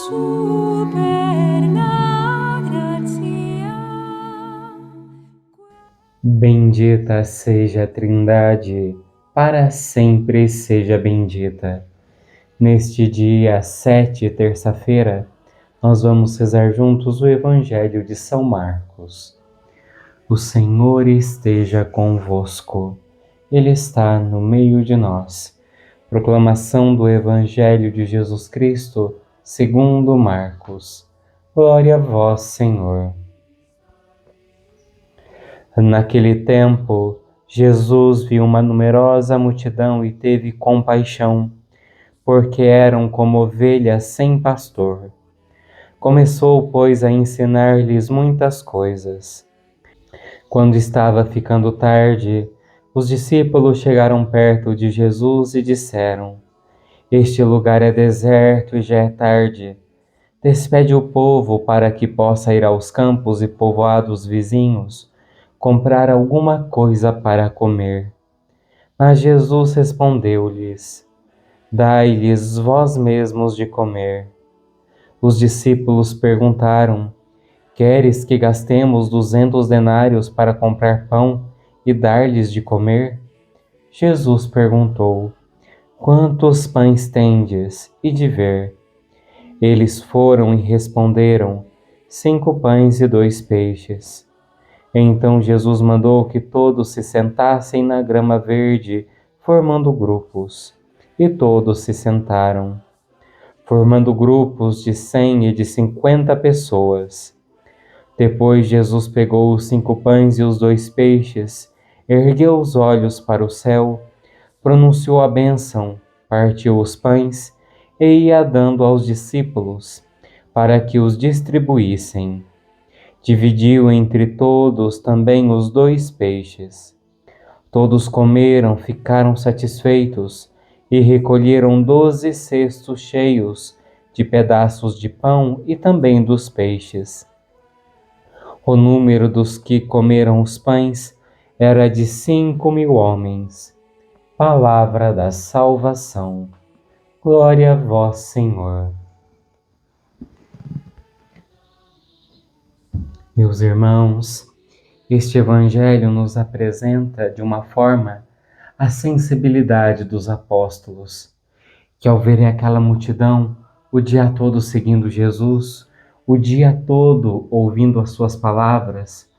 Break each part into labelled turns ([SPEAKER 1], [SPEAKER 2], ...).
[SPEAKER 1] superna gratia.
[SPEAKER 2] Bendita seja a Trindade, para sempre seja bendita. Neste dia 7, terça-feira, nós vamos rezar juntos o Evangelho de São Marcos. O Senhor esteja convosco, Ele está no meio de nós. Proclamação do Evangelho de Jesus Cristo, segundo Marcos. Glória a vós, Senhor. Naquele tempo, Jesus viu uma numerosa multidão e teve compaixão, porque eram como ovelhas sem pastor. Começou, pois, a ensinar-lhes muitas coisas. Quando estava ficando tarde, os discípulos chegaram perto de Jesus e disseram: Este lugar é deserto e já é tarde. Despede o povo para que possa ir aos campos e povoados vizinhos, comprar alguma coisa para comer. Mas Jesus respondeu-lhes: Dai-lhes vós mesmos de comer. Os discípulos perguntaram: Queres que gastemos 200 denários para comprar pão e dar-lhes de comer? Jesus perguntou: Quantos pães tendes? E de ver. Eles foram e responderam: 5 pães e 2 peixes. Então Jesus mandou que todos se sentassem na grama verde, formando grupos. E todos se sentaram, formando grupos de 100 e de 50 pessoas. Depois Jesus pegou os 5 pães e os 2 peixes, ergueu os olhos para o céu, pronunciou a bênção, partiu os pães e ia dando aos discípulos, para que os distribuíssem. Dividiu entre todos também os 2 peixes. Todos comeram, ficaram satisfeitos e recolheram 12 cestos cheios de pedaços de pão e também dos peixes. O número dos que comeram os pães era de 5.000 homens. Palavra da salvação. Glória a vós, Senhor. Meus irmãos, este Evangelho nos apresenta de uma forma a sensibilidade dos apóstolos, que ao verem aquela multidão o dia todo seguindo Jesus, o dia todo ouvindo as suas palavras,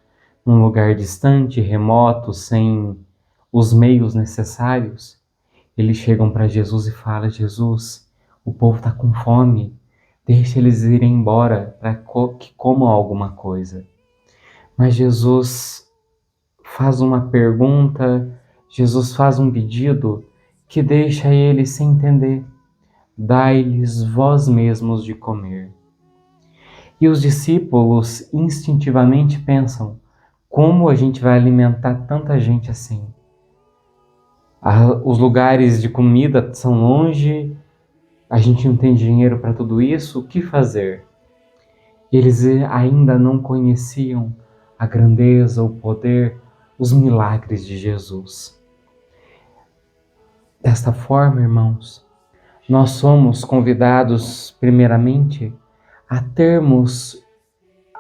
[SPEAKER 2] num lugar distante, remoto, sem os meios necessários, eles chegam para Jesus e falam: Jesus, o povo está com fome, deixa eles irem embora para que comam alguma coisa. Mas Jesus faz uma pergunta, Jesus faz um pedido que deixa eles sem entender. Dai-lhes vós mesmos de comer. E os discípulos instintivamente pensam: como a gente vai alimentar tanta gente assim? Os lugares de comida são longe, a gente não tem dinheiro para tudo isso, o que fazer? Eles ainda não conheciam a grandeza, o poder, os milagres de Jesus. Desta forma, irmãos, nós somos convidados, primeiramente, a termos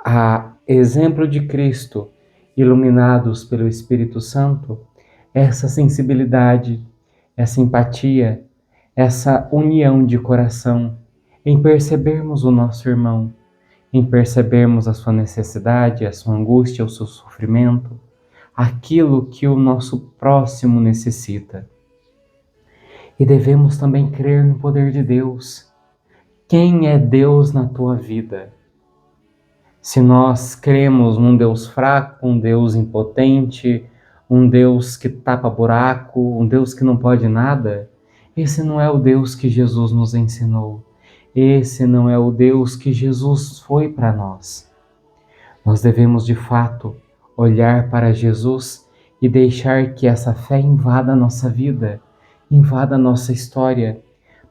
[SPEAKER 2] a exemplo de Cristo, iluminados pelo Espírito Santo, essa sensibilidade, essa empatia, essa união de coração, em percebermos o nosso irmão, em percebermos a sua necessidade, a sua angústia, o seu sofrimento, aquilo que o nosso próximo necessita. E devemos também crer no poder de Deus. Quem é Deus na tua vida? Se nós cremos num Deus fraco, um Deus impotente, um Deus que tapa buraco, um Deus que não pode nada, esse não é o Deus que Jesus nos ensinou. Esse não é o Deus que Jesus foi para nós. Nós devemos, de fato, olhar para Jesus e deixar que essa fé invada a nossa vida, invada a nossa história,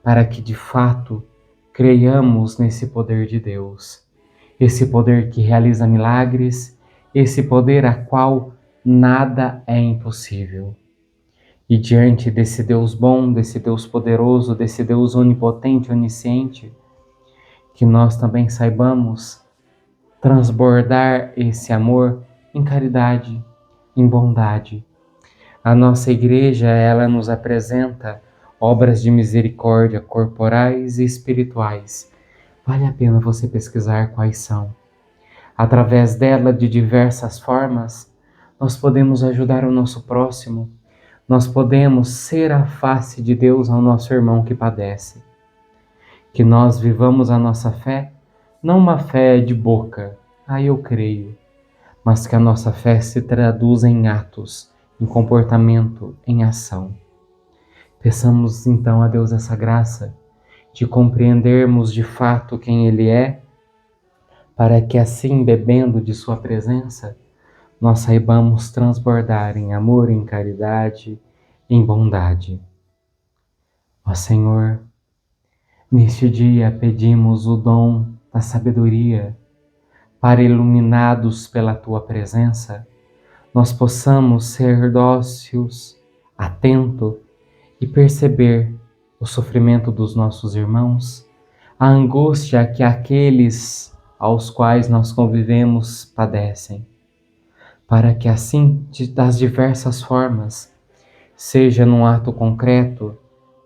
[SPEAKER 2] para que, de fato, creiamos nesse poder de Deus. Esse poder que realiza milagres, esse poder a qual nada é impossível. E diante desse Deus bom, desse Deus poderoso, desse Deus onipotente, onisciente, que nós também saibamos transbordar esse amor em caridade, em bondade. A nossa igreja, ela nos apresenta obras de misericórdia corporais e espirituais. Vale a pena você pesquisar quais são. Através dela, de diversas formas, nós podemos ajudar o nosso próximo, nós podemos ser a face de Deus ao nosso irmão que padece. Que nós vivamos a nossa fé, não uma fé de boca, eu creio, mas que a nossa fé se traduza em atos, em comportamento, em ação. Peçamos então a Deus essa graça de compreendermos de fato quem Ele é, para que assim, bebendo de Sua presença, nós saibamos transbordar em amor, em caridade, em bondade. Ó Senhor, neste dia pedimos o dom da sabedoria, para, iluminados pela Tua presença, nós possamos ser dóceis, atentos e perceber o sofrimento dos nossos irmãos, a angústia que aqueles aos quais nós convivemos padecem, para que assim, das diversas formas, seja num ato concreto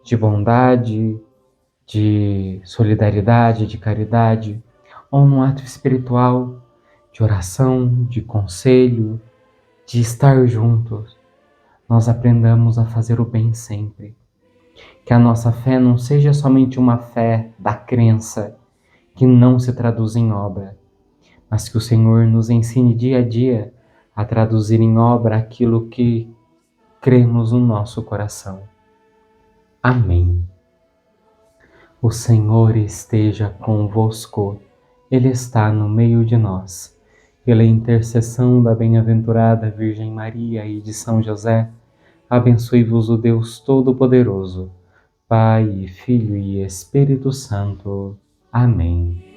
[SPEAKER 2] de bondade, de solidariedade, de caridade, ou num ato espiritual de oração, de conselho, de estar juntos, nós aprendamos a fazer o bem sempre. Que a nossa fé não seja somente uma fé da crença, que não se traduz em obra, mas que o Senhor nos ensine dia a dia a traduzir em obra aquilo que cremos no nosso coração. Amém. O Senhor esteja convosco, Ele está no meio de nós. Pela intercessão da bem-aventurada Virgem Maria e de São José, abençoe-vos o Deus Todo-Poderoso, Pai, Filho e Espírito Santo. Amém.